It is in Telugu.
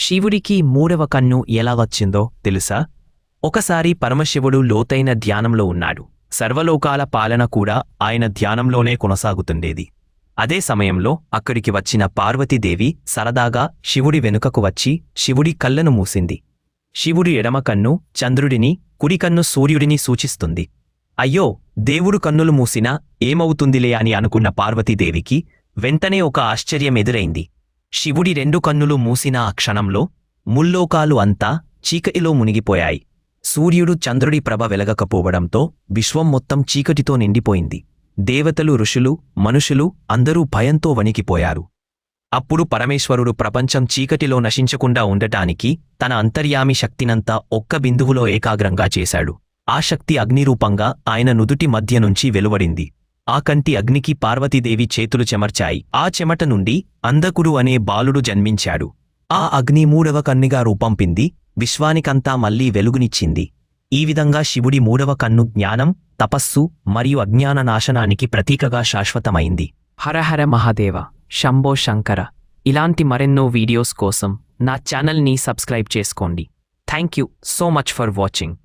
శివుడికి మూడవ కన్ను ఎలా వచ్చిందో తెలుసా? ఒకసారి పరమశివుడు లోతైన ధ్యానంలో ఉన్నాడు. సర్వలోకాల పాలన కూడా ఆయన ధ్యానంలోనే కొనసాగుతుండేది. అదే సమయంలో అక్కడికి వచ్చిన పార్వతీదేవి సరదాగా శివుడి వెనుకకు వచ్చి శివుడి కళ్ళను మూసింది. శివుడి ఎడమ కన్ను చంద్రుడిని, కుడికన్ను సూర్యుడిని సూచిస్తుంది. అయ్యో, దేవుడు కన్నులు మూసినా ఏమవుతుందిలే అని అనుకున్న పార్వతీదేవికి వెంటనే ఒక ఆశ్చర్యం ఎదురైంది. శివుడి రెండు కన్నులు మూసిన ఆ క్షణంలో ముల్లోకాలు అంతా చీకటిలో మునిగిపోయాయి. సూర్యుడు చంద్రుడి ప్రభ వెలగకపోవడంతో విశ్వం మొత్తం చీకటితో నిండిపోయింది. దేవతలు, ఋషులు, మనుషులు అందరూ భయంతో వణికిపోయారు. అప్పుడు పరమేశ్వరుడు ప్రపంచం చీకటిలో నశించకుండా ఉండటానికి తన అంతర్యామి శక్తినంతా ఒక్క బిందువులో ఏకాగ్రంగా చేశాడు. ఆ శక్తి అగ్నిరూపంగా ఆయన నుదుటి మధ్య నుంచి వెలువడింది. ఆ కంటి అగ్నికి పార్వతీదేవి చేతులు చెమర్చాయి. ఆ చెమట నుండి అంధకుడు అనే బాలుడు జన్మించాడు. ఆ అగ్ని మూడవ కన్నుగా రూపంపింది విశ్వానికంతా మళ్లీ వెలుగునిచ్చింది. ఈ విధంగా శివుడి మూడవ కన్ను జ్ఞానం, తపస్సు మరియు అజ్ఞాన నాశనానికి ప్రతీకగా శాశ్వతమైంది. హరహర మహాదేవ, శంభో శంకర. ఇలాంటి మరెన్నో వీడియోస్ కోసం నా ఛానల్ని సబ్స్క్రైబ్ చేసుకోండి. Thank you so much for watching.